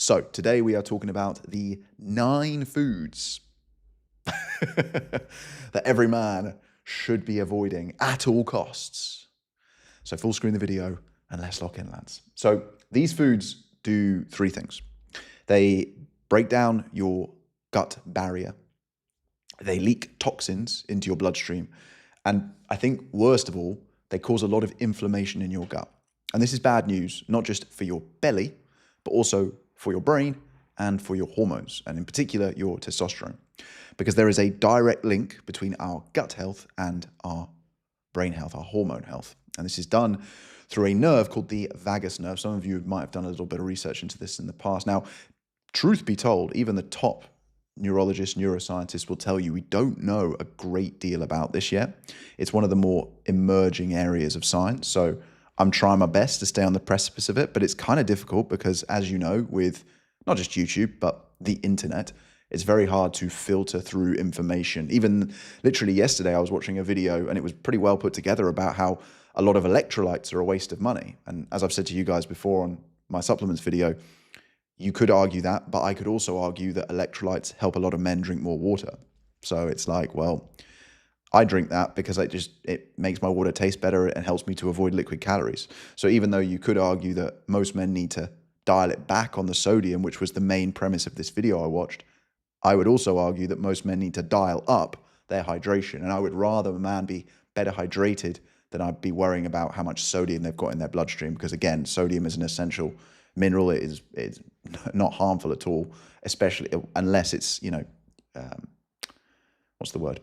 So today we are talking about the 9 foods that every man should be avoiding at all costs. So full screen the video and let's lock in, lads. So these foods do 3 things. They break down your gut barrier. They leak toxins into your bloodstream. And I think worst of all, they cause a lot of inflammation in your gut. And this is bad news, not just for your belly, but also for your brain and for your hormones, and in particular, your testosterone. Because there is a direct link between our gut health and our brain health, our hormone health. And this is done through a nerve called the vagus nerve. Some of you might have done a little bit of research into this in the past. Now, truth be told, even the top neurologists, neuroscientists will tell you we don't know a great deal about this yet. It's one of the more emerging areas of science. So I'm trying my best to stay on the precipice of it, but it's kind of difficult because, as you know, with not just YouTube, but the internet, it's very hard to filter through information. Even literally yesterday, I was watching a video and it was pretty well put together about how a lot of electrolytes are a waste of money. And as I've said to you guys before on my supplements video, you could argue that, but I could also argue that electrolytes help a lot of men drink more water. So it's like, well, I drink that because it makes my water taste better and helps me to avoid liquid calories. So even though you could argue that most men need to dial it back on the sodium, which was the main premise of this video I watched, I would also argue that most men need to dial up their hydration. And I would rather a man be better hydrated than I'd be worrying about how much sodium they've got in their bloodstream. Because again, sodium is an essential mineral. It's not harmful at all, especially unless it's, what's the word?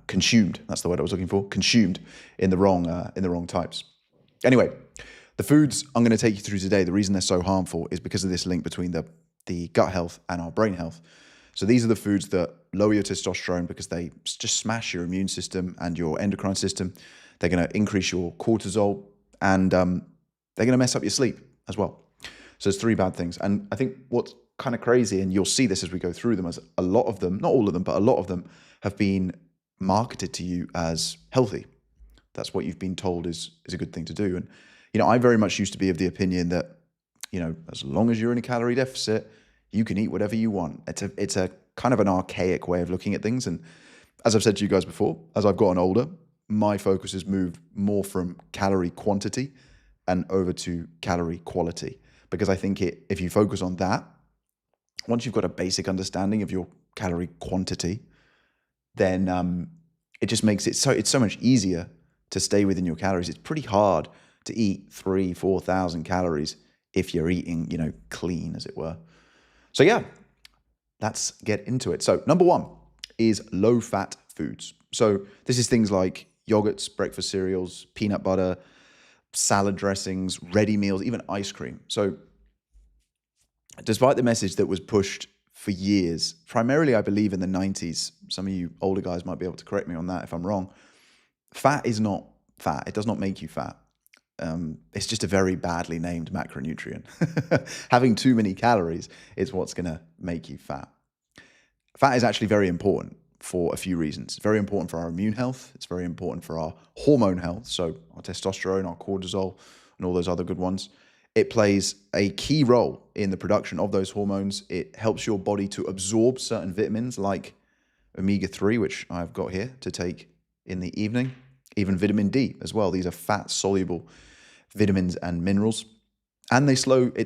Consumed. That's the word I was looking for. Consumed in the wrong types. Anyway, the foods I'm going to take you through today, the reason they're so harmful is because of this link between the gut health and our brain health. So these are the foods that lower your testosterone because they just smash your immune system and your endocrine system. They're going to increase your cortisol and they're going to mess up your sleep as well. So there's 3 bad things. And I think what's kind of crazy, and you'll see this as we go through them, as a lot of them, not all of them, but a lot of them have been marketed to you as healthy. That's what you've been told is a good thing to do. And, I very much used to be of the opinion that, as long as you're in a calorie deficit, you can eat whatever you want. It's a kind of an archaic way of looking at things. And as I've said to you guys before, as I've gotten older, my focus has moved more from calorie quantity and over to calorie quality. Because I think if you focus on that, once you've got a basic understanding of your calorie quantity, then it just makes it's so much easier to stay within your calories. It's pretty hard to eat 3,000-4,000 calories if you're eating, clean, as it were. So yeah, let's get into it. So number 1 is low-fat foods. So this is things like yogurts, breakfast cereals, peanut butter, salad dressings, ready meals, even ice cream. So despite the message that was pushed for years, primarily I believe in the 90s, some of you older guys might be able to correct me on that if I'm wrong, fat is not fat. It does not make you fat. It's just a very badly named macronutrient. Having too many calories is what's going to make you fat. Fat is actually very important for a few reasons. It's very important for our immune health. It's very important for our hormone health. So our testosterone, our cortisol, and all those other good ones. It plays a key role in the production of those hormones. It helps your body to absorb certain vitamins like omega-3, which I've got here to take in the evening, even vitamin D as well. These are fat-soluble vitamins and minerals. And it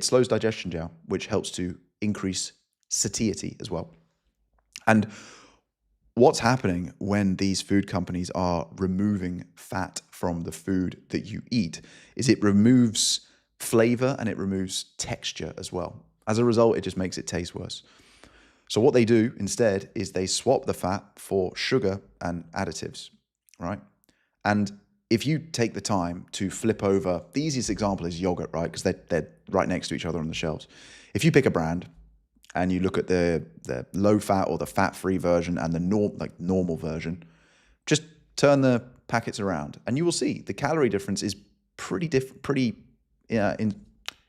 slows digestion down, which helps to increase satiety as well. And what's happening when these food companies are removing fat from the food that you eat is it removes flavor and it removes texture as well. As a result, it just makes it taste worse. So what they do instead is they swap the fat for sugar and additives, right? And if you take the time to flip over, the easiest example is yogurt, right? Because they're right next to each other on the shelves. If you pick a brand and you look at the low fat or the fat-free version and the normal version, just turn the packets around and you will see the calorie difference is pretty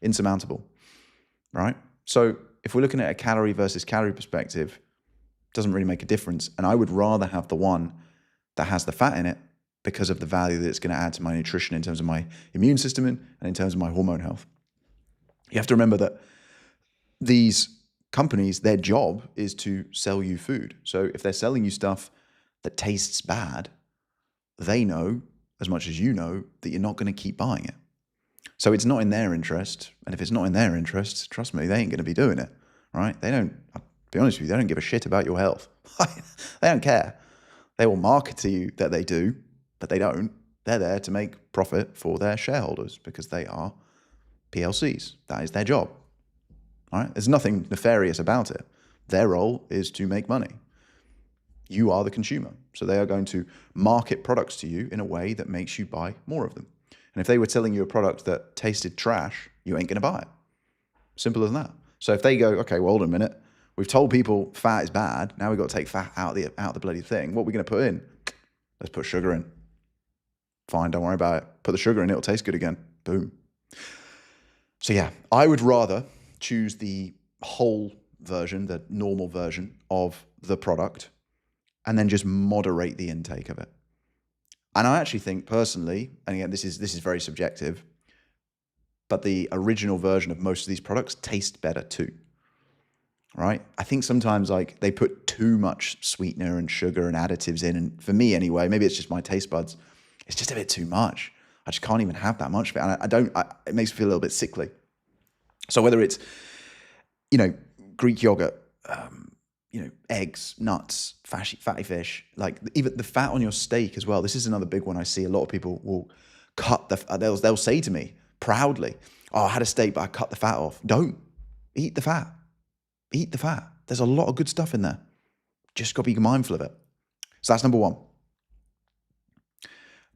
insurmountable, right? So if we're looking at a calorie versus calorie perspective, it doesn't really make a difference. And I would rather have the one that has the fat in it because of the value that it's going to add to my nutrition in terms of my immune system and in terms of my hormone health. You have to remember that these companies, their job is to sell you food. So if they're selling you stuff that tastes bad, they know, as much as you know, that you're not going to keep buying it. So it's not in their interest. And if it's not in their interest, trust me, they ain't going to be doing it, right? They don't, I'll be honest with you, they don't give a shit about your health. They don't care. They will market to you that they do, but they don't. They're there to make profit for their shareholders because they are PLCs. That is their job. All right? There's nothing nefarious about it. Their role is to make money. You are the consumer. So they are going to market products to you in a way that makes you buy more of them. And if they were selling you a product that tasted trash, you ain't going to buy it. Simple as that. So if they go, okay, well, hold on a minute. We've told people fat is bad. Now we've got to take fat out of the bloody thing. What are we going to put in? Let's put sugar in. Fine, don't worry about it. Put the sugar in, it'll taste good again. Boom. So yeah, I would rather choose the whole version, the normal version of the product, and then just moderate the intake of it. And I actually think personally, and again, this is very subjective, but the original version of most of these products taste better too. Right? I think sometimes like they put too much sweetener and sugar and additives in, and for me anyway, maybe it's just my taste buds, it's just a bit too much. I just can't even have that much of it. And it makes me feel a little bit sickly. So whether it's, Greek yogurt, eggs, nuts, fatty fish, like even the fat on your steak as well. This is another big one I see. A lot of people will cut they'll say to me proudly, oh, I had a steak, but I cut the fat off. Don't. Eat the fat. Eat the fat. There's a lot of good stuff in there. Just got to be mindful of it. So that's number one.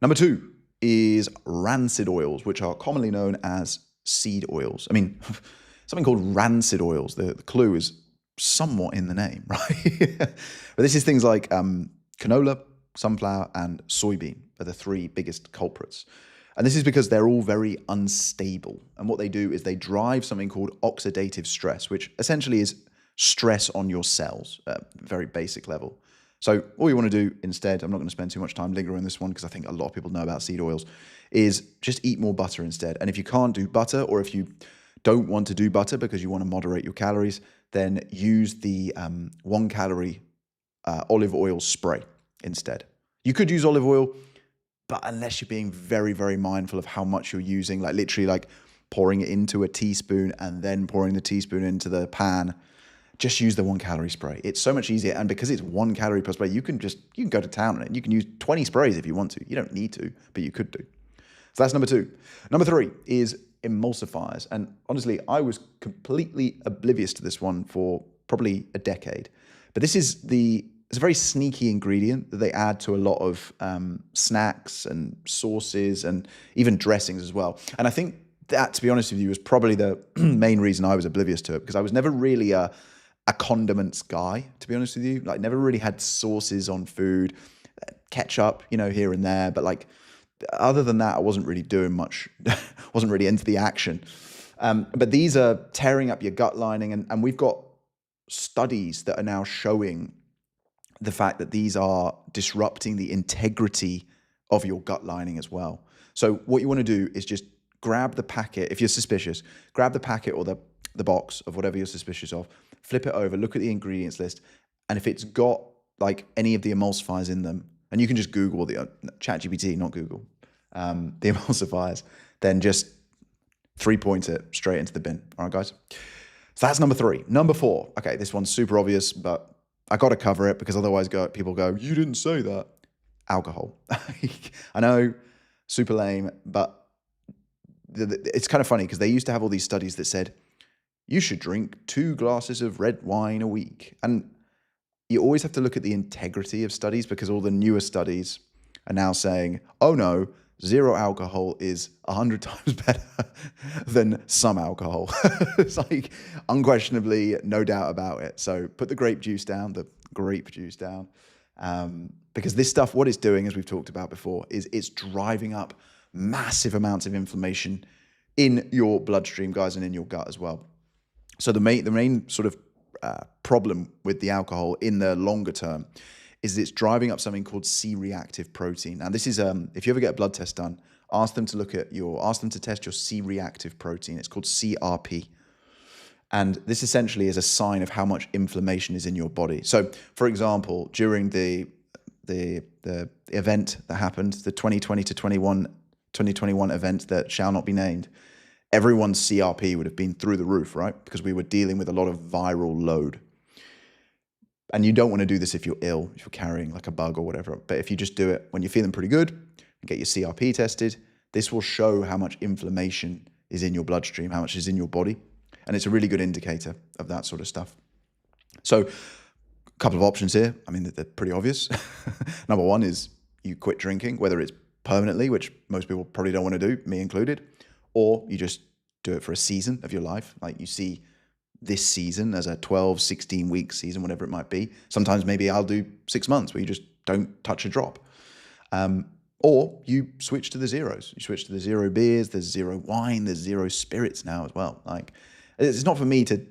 Number two is rancid oils, which are commonly known as seed oils. I mean, something called rancid oils. The clue is somewhat in the name, right? But this is things like canola, sunflower, and soybean are the three biggest culprits. And this is because they're all very unstable. And what they do is they drive something called oxidative stress, which essentially is stress on your cells at a very basic level. So all you want to do instead, I'm not going to spend too much time lingering on this one because I think a lot of people know about seed oils, is just eat more butter instead. And if you can't do butter, or if you don't want to do butter because you want to moderate your calories, then use the 1 calorie olive oil spray instead. You could use olive oil, but unless you're being very, very mindful of how much you're using, like literally like pouring it into a teaspoon and then pouring the teaspoon into the pan, just use the 1 calorie spray. It's so much easier. And because it's 1 calorie per spray, you can go to town on it. You can use 20 sprays if you want to. You don't need to, but you could do. So that's number two. Number three is emulsifiers. And honestly, I was completely oblivious to this one for probably a decade. But this is it's a very sneaky ingredient that they add to a lot of snacks and sauces and even dressings as well. And I think that, to be honest with you, was probably the main reason I was oblivious to it, because I was never really a condiments guy, to be honest with you. Like, never really had sauces on food, ketchup, here and there. But like, other than that, I wasn't really doing much, wasn't really into the action. But these are tearing up your gut lining. And we've got studies that are now showing the fact that these are disrupting the integrity of your gut lining as well. So what you want to do is just grab the packet. If you're suspicious, grab the packet or the box of whatever you're suspicious of, flip it over, look at the ingredients list. And if it's got like any of the emulsifiers in them, and you can just Google the ChatGPT, not Google, the emulsifiers, then just 3-point it straight into the bin. All right, guys. So that's number three. Number four. Okay, this one's super obvious, but I got to cover it because otherwise people go, you didn't say that. Alcohol. I know, super lame, but it's kind of funny because they used to have all these studies that said, you should drink 2 glasses of red wine a week. And you always have to look at the integrity of studies, because all the newer studies are now saying, oh no, 0 alcohol is 100 times better than some alcohol. It's like, unquestionably, no doubt about it. So put the grape juice down, because this stuff, what it's doing, as we've talked about before, is it's driving up massive amounts of inflammation in your bloodstream, guys, and in your gut as well. So the main sort of problem with the alcohol in the longer term is it's driving up something called C-reactive protein. Now, this is if you ever get a blood test done, ask them to test your C-reactive protein. It's called CRP. And this essentially is a sign of how much inflammation is in your body. So, for example, during the event that happened, the 2021 event that shall not be named, everyone's CRP would have been through the roof, right? Because we were dealing with a lot of viral load. And you don't want to do this if you're ill, if you're carrying like a bug or whatever. But if you just do it when you're feeling pretty good and get your CRP tested, this will show how much inflammation is in your bloodstream, how much is in your body. And it's a really good indicator of that sort of stuff. So a couple of options here. I mean, they're pretty obvious. Number one is you quit drinking, whether it's permanently, which most people probably don't want to do, me included, or you just do it for a season of your life. Like you see this season as a 12, 16-week season, whatever it might be. Sometimes maybe I'll do 6 months where you just don't touch a drop. Or you switch to the zeros. You switch to the zero beers, there's zero wine, there's zero spirits now as well. Like, it's not for me to,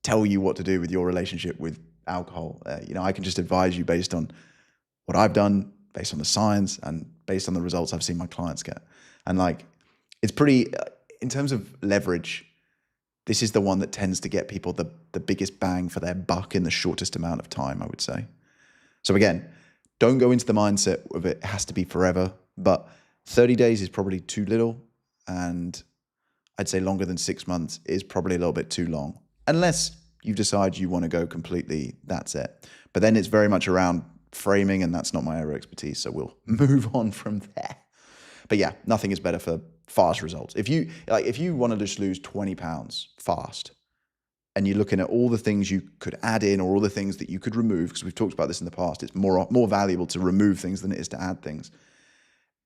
tell you what to do with your relationship with alcohol. I can just advise you based on what I've done, based on the science, and based on the results I've seen my clients get. And it's pretty, in terms of leverage, this is the one that tends to get people the biggest bang for their buck in the shortest amount of time, I would say. So again, don't go into the mindset of it has to be forever, but 30 days is probably too little, and I'd say longer than 6 months is probably a little bit too long, unless you decide you want to go completely, that's it. But then it's very much around framing, and that's not my area of expertise, so we'll move on from there. But yeah, nothing is better for fast results. If you want to just lose 20 pounds fast, and you're looking at all the things you could add in or all the things that you could remove, because we've talked about this in the past, it's more valuable to remove things than it is to add things.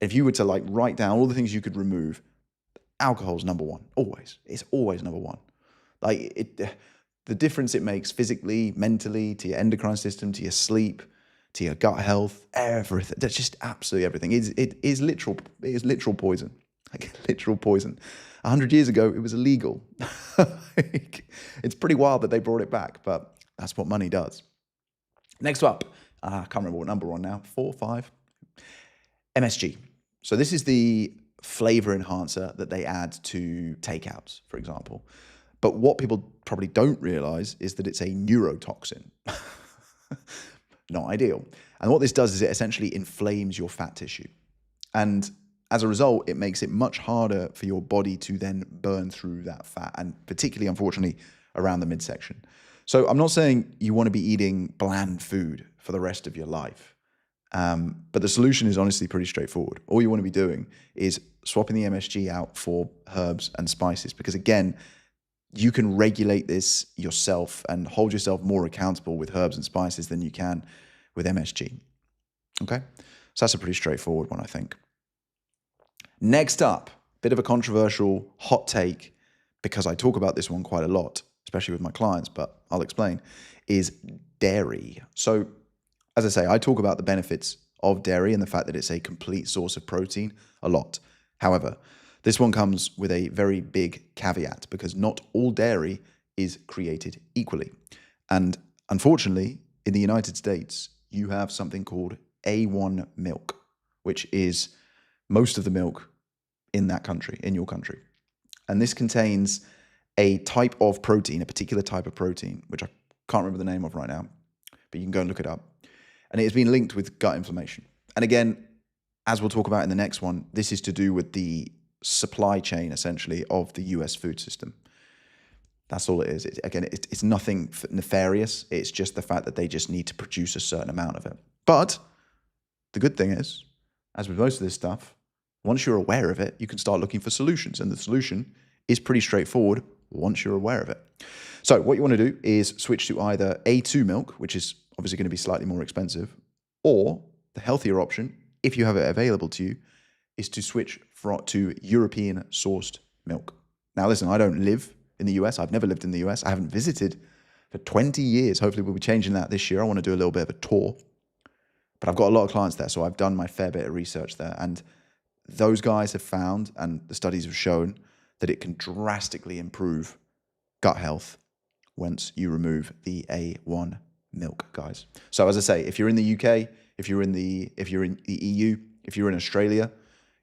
If you were to write down all the things you could remove, alcohol's number one, always. It's always number one. The difference it makes physically, mentally, to your endocrine system, to your sleep, to your gut health, everything. That's just absolutely everything. It is literal poison. Literal poison. 100 years ago, it was illegal. It's pretty wild that they brought it back, but that's what money does. Next up, I can't remember what number we're on now, 4, 5. MSG. So this is the flavor enhancer that they add to takeouts, for example. But what people probably don't realize is that it's a neurotoxin. Not ideal. And what this does is it essentially inflames your fat tissue. And as a result, it makes it much harder for your body to then burn through that fat, and particularly, unfortunately, around the midsection. So I'm not saying you want to be eating bland food for the rest of your life. But the solution is honestly pretty straightforward. All you want to be doing is swapping the MSG out for herbs and spices, because again, you can regulate this yourself and hold yourself more accountable with herbs and spices than you can with MSG. Okay? So that's a pretty straightforward one, I think. Next up, bit of a controversial hot take, because I talk about this one quite a lot, especially with my clients, but I'll explain, is dairy. So, as I say, I talk about the benefits of dairy and the fact that it's a complete source of protein a lot. However, this one comes with a very big caveat, because not all dairy is created equally. And unfortunately, in the United States, you have something called A1 milk, which is most of the milk in that country, in your country. And this contains a type of protein, a particular type of protein, which I can't remember the name of right now, but you can go and look it up. And it has been linked with gut inflammation. And again, as we'll talk about in the next one, this is to do with the supply chain, essentially, of the US food system. That's all it is. It's nothing nefarious. It's just the fact that they just need to produce a certain amount of it. But the good thing is, as with most of this stuff, once you're aware of it, you can start looking for solutions. And the solution is pretty straightforward once you're aware of it. So what you want to do is switch to either A2 milk, which is obviously going to be slightly more expensive, or the healthier option, if you have it available to you, is to switch to European sourced milk. Now, listen, I don't live in the US. I've never lived in the US. I haven't visited for 20 years. Hopefully we'll be changing that this year. I want to do a little bit of a tour. But I've got a lot of clients there, so I've done my fair bit of research there. And those guys have found, and the studies have shown, that it can drastically improve gut health once you remove the A1 milk, guys. So as I say, if you're in the UK, if you're in the EU, if you're in Australia,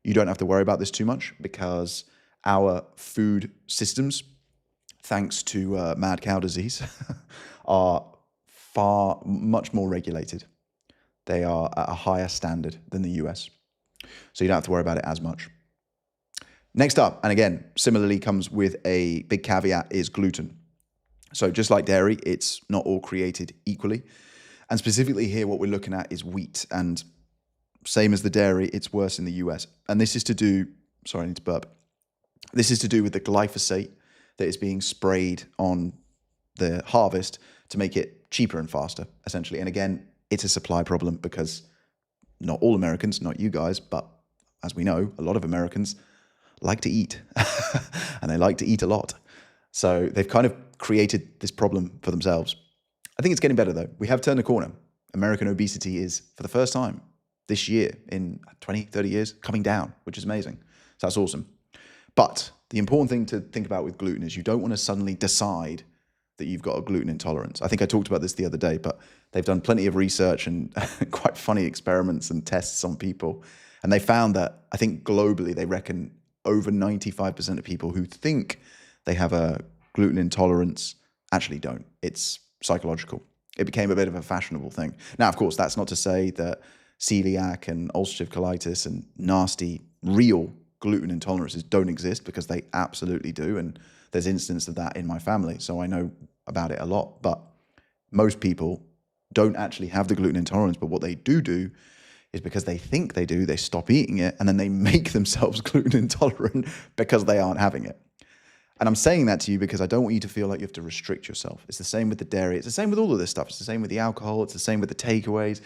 you don't have to worry about this too much, because our food systems thanks to mad cow disease, are much more regulated. They are at a higher standard than the US. So you don't have to worry about it as much. Next up, and again, similarly comes with a big caveat, is gluten. So just like dairy, it's not all created equally. And specifically here, what we're looking at is wheat. And same as the dairy, it's worse in the US. And this is to do, sorry, I need to burp. This is to do with the glyphosate that is being sprayed on the harvest to make it cheaper and faster, essentially. And again, it's a supply problem because not all Americans, not you guys, but as we know, a lot of Americans like to eat and they like to eat a lot. So they've kind of created this problem for themselves. I think it's getting better though. We have turned a corner. American obesity is, for the first time this year in 20, 30 years, coming down, which is amazing. So that's awesome. But the important thing to think about with gluten is you don't want to suddenly decide that you've got a gluten intolerance. I think I talked about this the other day, but they've done plenty of research and quite funny experiments and tests on people. And they found that, I think globally, they reckon over 95% of people who think they have a gluten intolerance actually don't. It's psychological. It became a bit of a fashionable thing. Now, of course, that's not to say that celiac and ulcerative colitis and nasty, real gluten intolerances don't exist, because they absolutely do. And there's instances of that in my family, so I know about it a lot. But most people don't actually have the gluten intolerance, but what they do is because they think they do, they stop eating it, and then they make themselves gluten intolerant because they aren't having it. And I'm saying that to you because I don't want you to feel like you have to restrict yourself. It's the same with the dairy. It's the same with all of this stuff. It's the same with the alcohol. It's the same with the takeaways.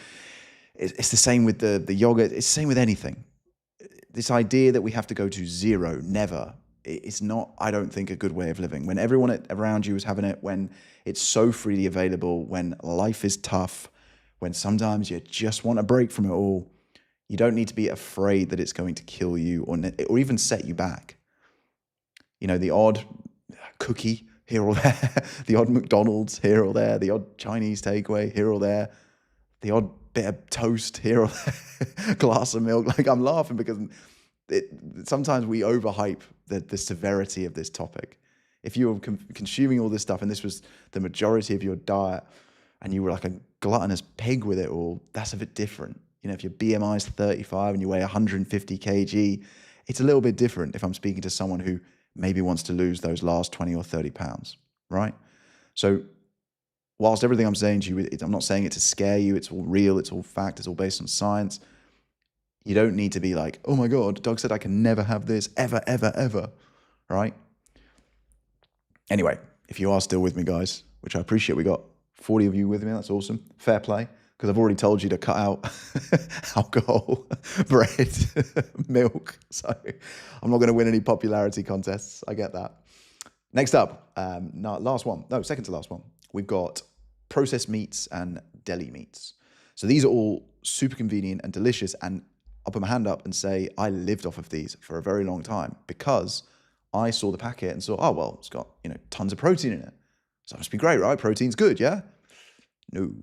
It's the same with the yogurt. It's the same with anything. This idea that we have to go to zero, never. It's not, I don't think, a good way of living. When everyone around you is having it, when it's so freely available, when life is tough, when sometimes you just want a break from it all, you don't need to be afraid that it's going to kill you or even set you back. You know, the odd cookie here or there, the odd McDonald's here or there, the odd Chinese takeaway here or there, the odd bit of toast here or there, glass of milk. Like, I'm laughing because sometimes we overhype the severity of this topic. If you were consuming all this stuff and this was the majority of your diet and you were like a gluttonous pig with it all, that's a bit different. You know, if your BMI is 35 and you weigh 150 kg, it's a little bit different if I'm speaking to someone who maybe wants to lose those last 20 or 30 pounds, right? So whilst everything I'm saying to you, I'm not saying it to scare you. It's all real. It's all fact. It's all based on science. You don't need to be like, oh my God, Doug said I can never have this ever, ever, ever, right? Anyway, if you are still with me, guys, which I appreciate, we got 40 of you with me. That's awesome. Fair play. Because I've already told you to cut out alcohol, bread, milk. So I'm not going to win any popularity contests. I get that. Next up, second to last one. We've got processed meats and deli meats. So these are all super convenient and delicious. And I'll put my hand up and say I lived off of these for a very long time because I saw the packet and saw, oh, well, it's got, tons of protein in it. So it must be great, right? Protein's good, yeah? No.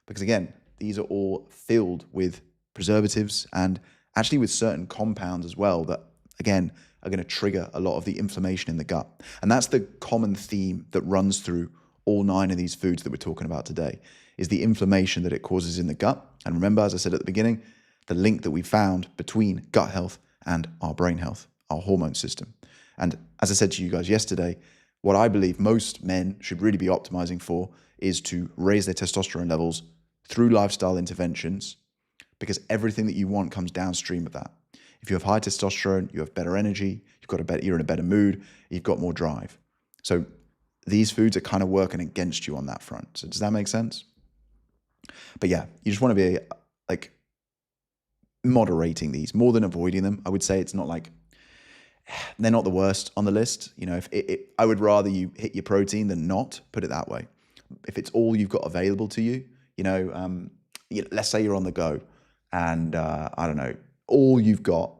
Because again, these are all filled with preservatives and actually with certain compounds as well that, again, are going to trigger a lot of the inflammation in the gut. And that's the common theme that runs through all 9 of these foods that we're talking about today, is the inflammation that it causes in the gut. And remember, as I said at the beginning, the link that we found between gut health and our brain health, our hormone system. And as I said to you guys yesterday, what I believe most men should really be optimizing for is to raise their testosterone levels through lifestyle interventions, because everything that you want comes downstream of that. If you have high testosterone, you have better energy, you're in a better mood, you've got more drive. So these foods are kind of working against you on that front. So does that make sense? But yeah, you just want to be like moderating these more than avoiding them. I would say it's not like, they're not the worst on the list. I would rather you hit your protein than not, put it that way. If it's all you've got available to you, let's say you're on the go and I don't know, all you've got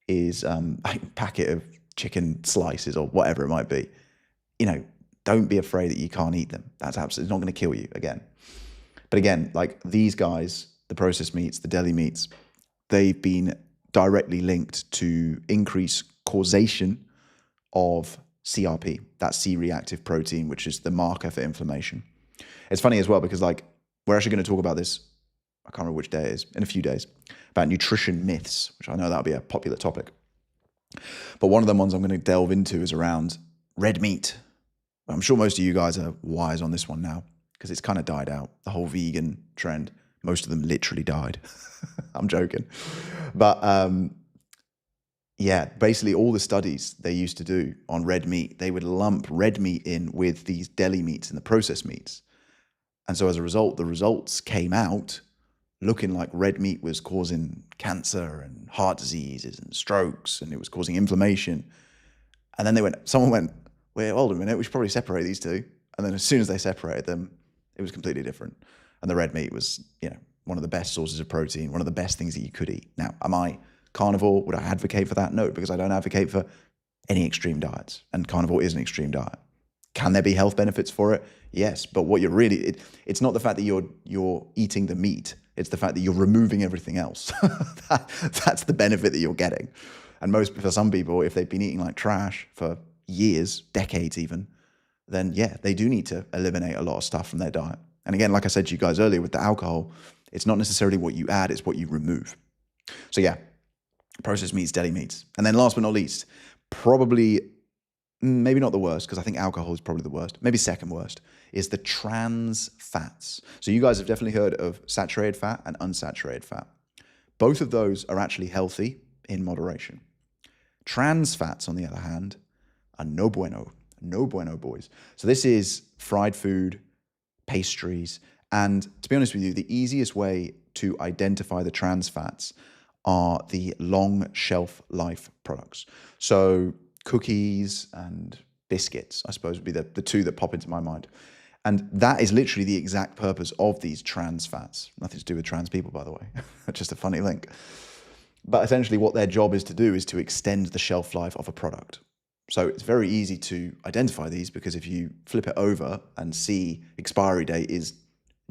is a packet of chicken slices or whatever it might be. Don't be afraid that you can't eat them. That's absolutely not going to kill you again. But again, like these guys, the processed meats, the deli meats, they've been directly linked to increased causation of CRP, that C-reactive protein, which is the marker for inflammation. It's funny as well because like we're actually going to talk about this, I can't remember which day it is, in a few days, about nutrition myths, which I know that'll be a popular topic. But one of the ones I'm going to delve into is around red meat. I'm sure most of you guys are wise on this one now because it's kind of died out. The whole vegan trend, most of them literally died. I'm joking. But yeah, basically all the studies they used to do on red meat, they would lump red meat in with these deli meats and the processed meats. And so as a result, the results came out looking like red meat was causing cancer and heart diseases and strokes, and it was causing inflammation. And then someone went, wait, hold a minute, we should probably separate these two. And then as soon as they separated them, it was completely different. And the red meat was, one of the best sources of protein, one of the best things that you could eat. Now, am I carnivore? Would I advocate for that? No, because I don't advocate for any extreme diets. And carnivore is an extreme diet. Can there be health benefits for it? Yes, but what you're really, it's not the fact that you're eating the meat. It's the fact that you're removing everything else. That's the benefit that you're getting. And for some people, if they've been eating like trash for years, decades even, then yeah, they do need to eliminate a lot of stuff from their diet. And again, like I said to you guys earlier with the alcohol, it's not necessarily what you add, it's what you remove. So yeah, processed meats, deli meats. And then last but not least, probably, maybe not the worst, because I think alcohol is probably the worst, maybe second worst, is the trans fats. So you guys have definitely heard of saturated fat and unsaturated fat. Both of those are actually healthy in moderation. Trans fats, on the other hand, are no bueno boys. So this is fried food, pastries, and to be honest with you, the easiest way to identify the trans fats are the long shelf life products. So cookies and biscuits, I suppose, would be the two that pop into my mind. And that is literally the exact purpose of these trans fats. Nothing to do with trans people, by the way. Just a funny link. But essentially what their job is to do is to extend the shelf life of a product. So it's very easy to identify these because if you flip it over and see expiry date is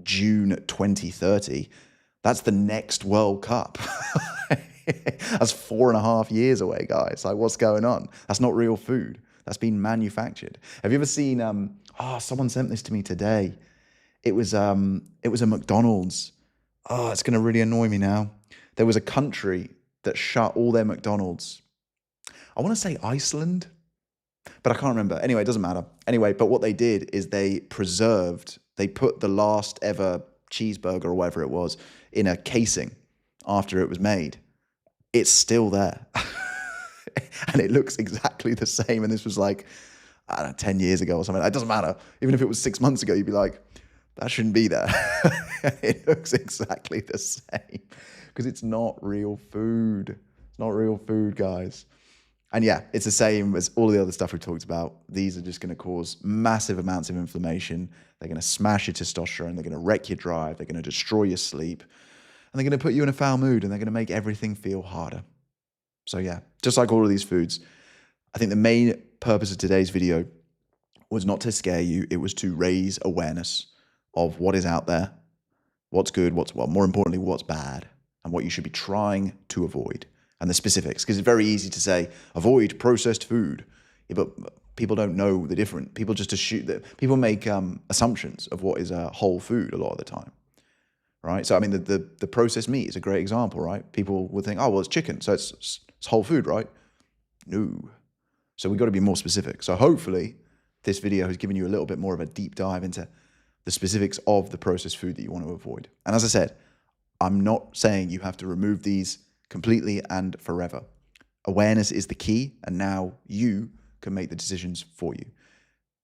June 2030, that's the next World Cup. That's 4.5 years away, guys. Like, what's going on? That's not real food. That's been manufactured. Have you ever seen, someone sent this to me today. It was a McDonald's. Oh, it's going to really annoy me now. There was a country that shut all their McDonald's. I want to say Iceland, but I can't remember. Anyway, it doesn't matter. Anyway, but what they did is they put the last ever cheeseburger or whatever it was in a casing after it was made. It's still there. And it looks exactly the same. And this was like, I don't know, 10 years ago or something. It doesn't matter. Even if it was 6 months ago, you'd be like, that shouldn't be there. It looks exactly the same because it's not real food. It's not real food, guys. And yeah, it's the same as all the other stuff we talked about. These are just going to cause massive amounts of inflammation. They're going to smash your testosterone. They're going to wreck your drive. They're going to destroy your sleep. And they're going to put you in a foul mood, and they're going to make everything feel harder. So yeah, just like all of these foods, I think the main purpose of today's video was not to scare you. It was to raise awareness of what is out there, what's good, more importantly, what's bad, and what you should be trying to avoid, and the specifics. Because it's very easy to say, avoid processed food. Yeah, but people don't know the difference. People just assume that people make assumptions of what is a whole food a lot of the time. Right? So, I mean, the processed meat is a great example, right? People would think, oh, well, it's chicken, so it's whole food, right? No. So we've got to be more specific. So hopefully this video has given you a little bit more of a deep dive into the specifics of the processed food that you want to avoid. And as I said, I'm not saying you have to remove these completely and forever. Awareness is the key, and now you can make the decisions for you.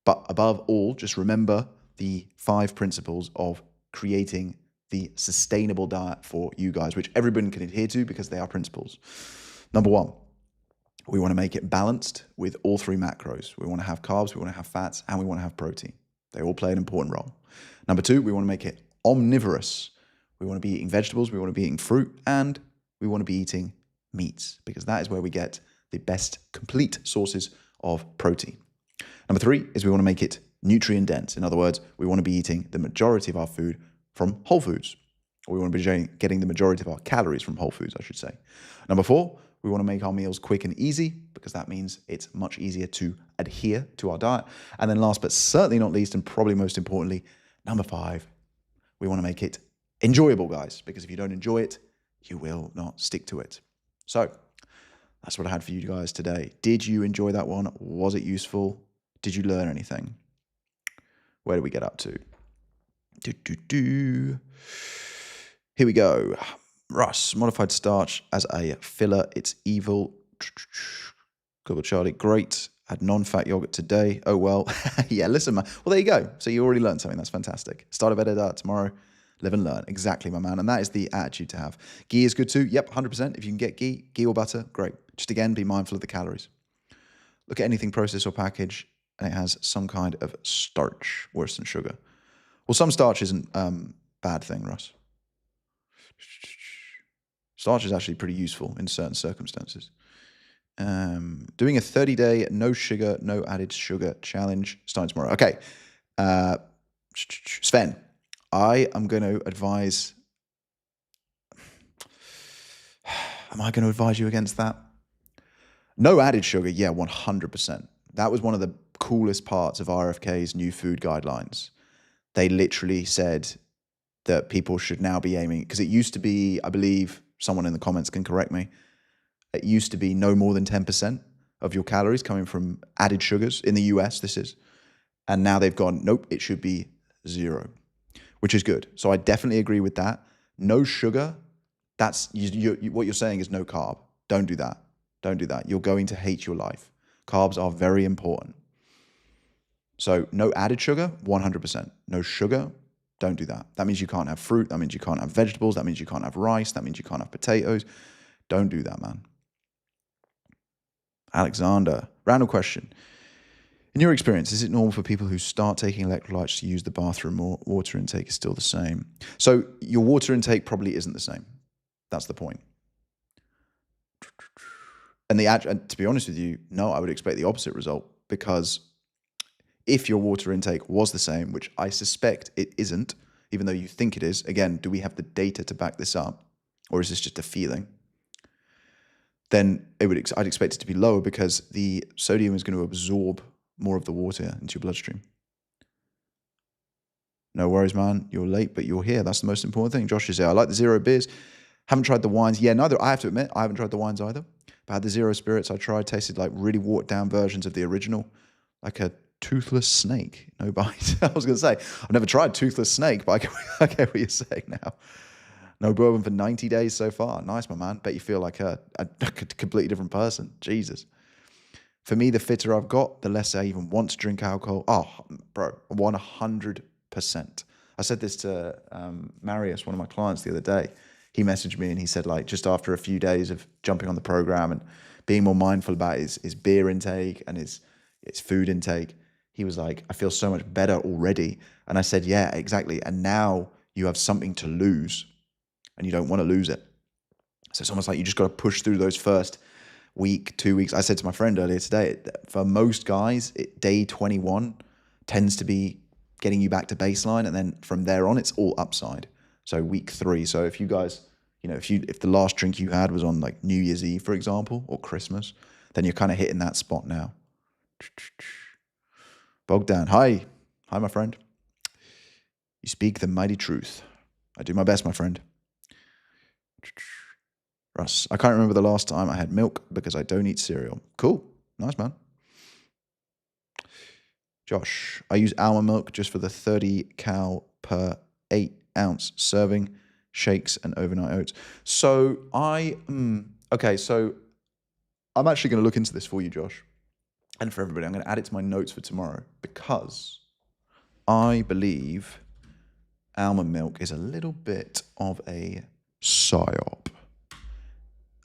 But above all, just remember the 5 principles of creating the sustainable diet for you guys, which everyone can adhere to because they are principles. Number 1, we want to make it balanced with all 3 macros. We want to have carbs, we want to have fats, and we want to have protein. They all play an important role. Number 2, we want to make it omnivorous. We want to be eating vegetables, we want to be eating fruit, and we want to be eating meats because that is where we get the best complete sources of protein. Number 3 is we want to make it nutrient dense. In other words, we want to be eating the majority of our food from whole foods. Or we want to be getting the majority of our calories from whole foods, I should say. Number 4, We want to make our meals quick and easy because that means it's much easier to adhere to our diet. And then last but certainly not least, and probably most importantly, number 5, we want to make it enjoyable, guys, because if you don't enjoy it, you will not stick to it. So that's what I had for you guys today. Did you enjoy that one? Was it useful? Did you learn anything? Where do we get up to? Here we go. Russ, modified starch as a filler. It's evil. Google Charlie, great. Had non-fat yogurt today. Oh, well. Yeah, listen, man. Well, there you go. So you already learned something. That's fantastic. Start a better diet tomorrow. Live and learn. Exactly, my man. And that is the attitude to have. Ghee is good too. Yep, 100%. If you can get ghee or butter, great. Just again, be mindful of the calories. Look at anything processed or packaged, and it has some kind of starch, worse than sugar. Well, some starch isn't bad thing, Russ. Starch is actually pretty useful in certain circumstances. Doing a 30-day no sugar, no added sugar challenge starting tomorrow. Okay. Sven, I am going to advise... Am I going to advise you against that? No added sugar, yeah, 100%. That was one of the coolest parts of RFK's new food guidelines. They literally said that people should now be aiming, because it used to be, I believe, someone in the comments can correct me, it used to be no more than 10% of your calories coming from added sugars, in the US this is, and now they've gone, nope, it should be 0, which is good. So I definitely agree with that. No sugar, that's, what you're saying is no carb. Don't do that. Don't do that. You're going to hate your life. Carbs are very important. So no added sugar, 100%. No sugar, don't do that. That means you can't have fruit. That means you can't have vegetables. That means you can't have rice. That means you can't have potatoes. Don't do that, man. Alexander, random question. In your experience, is it normal for people who start taking electrolytes to use the bathroom, or water intake is still the same? So your water intake probably isn't the same. That's the point. And to be honest with you, no, I would expect the opposite result, because if your water intake was the same, which I suspect it isn't, even though you think it is, again, do we have the data to back this up? Or is this just a feeling? Then I'd expect it to be lower, because the sodium is going to absorb more of the water into your bloodstream. No worries, man. You're late, but you're here. That's the most important thing. Josh is here. I like the zero beers. Haven't tried the wines. Yeah, neither. I have to admit, I haven't tried the wines either. But I had the zero spirits I tried. Tasted like really watered down versions of the original. Like a toothless snake. No bite. I was going to say, I've never tried toothless snake, but I get what you're saying now. No bourbon for 90 days so far. Nice, my man. Bet you feel like a completely different person. Jesus. For me, the fitter I've got, the less I even want to drink alcohol. Oh, bro, 100%. I said this to Marius, one of my clients, the other day. He messaged me and he said, like, just after a few days of jumping on the program and being more mindful about his beer intake and his food intake, he was like, I feel so much better already. And I said, yeah, exactly. And now you have something to lose and you don't want to lose it. So it's almost like you just got to push through those first week, 2 weeks. I said to my friend earlier today, for most guys, day 21 tends to be getting you back to baseline. And then from there on, it's all upside. So week 3. So if you guys, if the last drink you had was on like New Year's Eve, for example, or Christmas, then you're kind of hitting that spot now. Bogdan, hi, my friend. You speak the mighty truth. I do my best, my friend. Russ, I can't remember the last time I had milk because I don't eat cereal. Cool. Nice, man. Josh, I use almond milk just for the 30 cal per 8-ounce serving, shakes and overnight oats. So so I'm actually going to look into this for you, Josh, and for everybody. I'm going to add it to my notes for tomorrow, because I believe almond milk is a little bit of a psyop,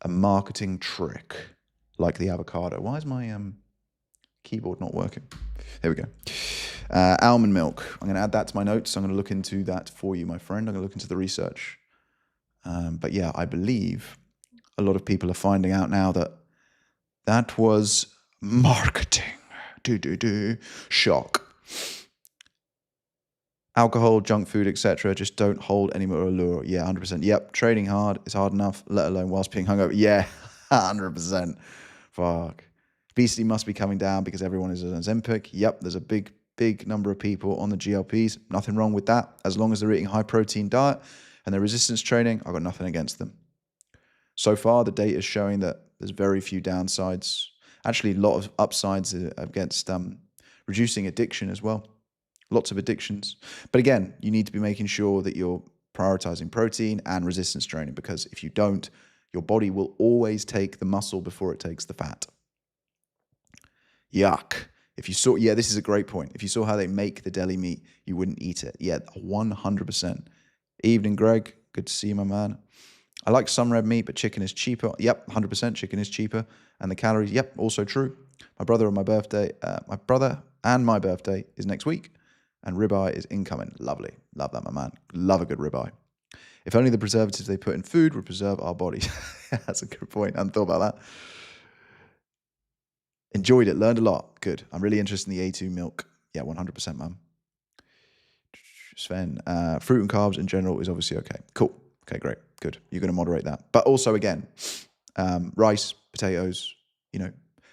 a marketing trick, like the avocado. Why is my keyboard not working? There we go. Almond milk. I'm going to add that to my notes. I'm going to look into that for you, my friend. I'm going to look into the research. But yeah, I believe a lot of people are finding out now that was marketing. Shock. Alcohol, junk food, etc. just don't hold any more allure. Yeah, 100%. Yep, trading hard is hard enough, let alone whilst being hungover. Yeah, 100%. Fuck. Obesity must be coming down because everyone is on Ozempic. Yep, there's a big number of people on the GLPs. Nothing wrong with that. As long as they're eating high protein diet and they're resistance training, I've got nothing against them. So far, the data is showing that there's very few downsides. Actually, a lot of upsides against reducing addiction as well. Lots of addictions. But again, you need to be making sure that you're prioritizing protein and resistance training, because if you don't, your body will always take the muscle before it takes the fat. Yuck. If you saw, yeah, this is a great point. If you saw how they make the deli meat, you wouldn't eat it. Yeah, 100%. Evening, Greg. Good to see you, my man. I like some red meat, but chicken is cheaper. Yep, 100%. Chicken is cheaper. And the calories, yep, also true. My brother and my birthday is next week, and ribeye is incoming. Lovely. Love that, my man. Love a good ribeye. If only the preservatives they put in food would preserve our bodies. That's a good point. I hadn't thought about that. Enjoyed it. Learned a lot. Good. I'm really interested in the A2 milk. Yeah, 100%, man. Sven, fruit and carbs in general is obviously okay. Cool. Okay, great. Good. You're going to moderate that. But also, again, rice, potatoes,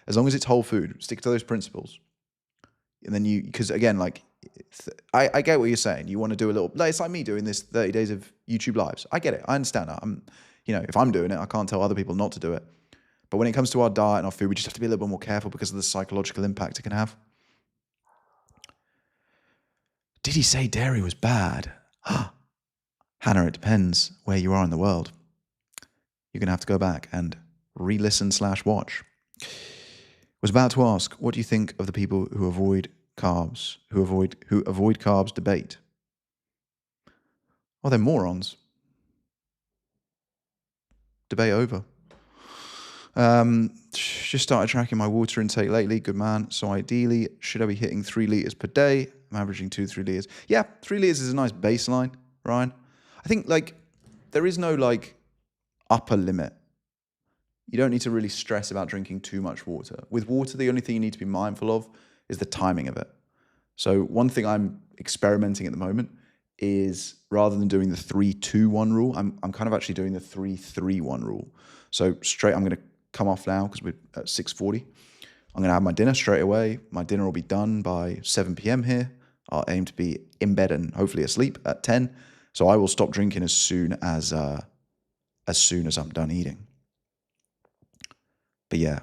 as long as it's whole food, stick to those principles. And then because again, like, I get what you're saying. You want to do a little, it's like me doing this 30 days of YouTube lives. I get it. I understand that. If I'm doing it, I can't tell other people not to do it. But when it comes to our diet and our food, we just have to be a little bit more careful because of the psychological impact it can have. Did he say dairy was bad? Hannah, it depends where you are in the world. You're going to have to go back and re-listen/watch. Was about to ask, what do you think of the people who avoid carbs, who avoid carbs debate? Oh, they're morons. Debate over. Just started tracking my water intake lately. Good man. So ideally, should I be hitting 3 liters per day? I'm averaging 2-3 liters. Yeah, 3 liters is a nice baseline, Ryan. I think there is no upper limit. You don't need to really stress about drinking too much water. With water, the only thing you need to be mindful of is the timing of it. So one thing I'm experimenting at the moment is, rather than doing the 3-2-1 rule, I'm kind of actually doing the 3-3-1 rule. So I'm going to come off now because we're at 6:40. I'm going to have my dinner straight away. My dinner will be done by 7 p.m. here. I'll aim to be in bed and hopefully asleep at 10. So I will stop drinking as soon as I'm done eating. But yeah,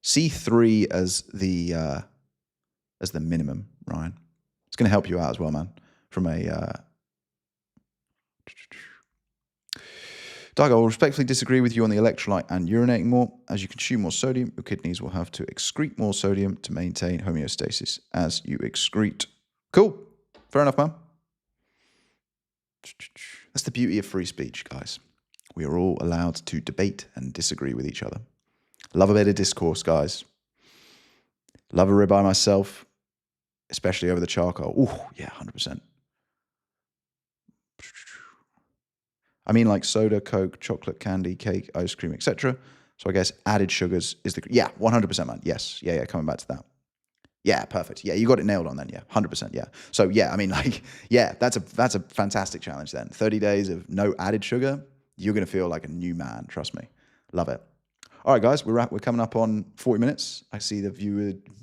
C3 as the minimum, Ryan. It's going to help you out as well, man. From a Doug, I will respectfully disagree with you on the electrolyte and urinating more. As you consume more sodium, your kidneys will have to excrete more sodium to maintain homeostasis as you excrete. Cool. Fair enough, man. That's the beauty of free speech, guys. We are all allowed to debate and disagree with each other. Love a bit of discourse, guys. Love a ribeye myself, especially over the charcoal. Ooh, yeah, 100%. I mean, like soda, Coke, chocolate, candy, cake, ice cream, etc. So I guess added sugars is 100%, man. Yes. Yeah, coming back to that. Yeah, perfect. Yeah, you got it nailed on then. Yeah, 100%. Yeah. So yeah, I mean, that's a fantastic challenge then. 30 days of no added sugar. You're going to feel like a new man. Trust me. Love it. All right, guys, we're coming up on 40 minutes. I see the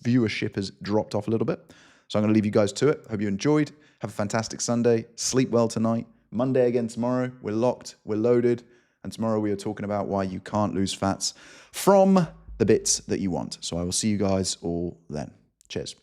viewership has dropped off a little bit. So I'm going to leave you guys to it. Hope you enjoyed. Have a fantastic Sunday. Sleep well tonight. Monday again tomorrow. We're locked. We're loaded. And tomorrow we are talking about why you can't lose fats from the bits that you want. So I will see you guys all then. Cheers.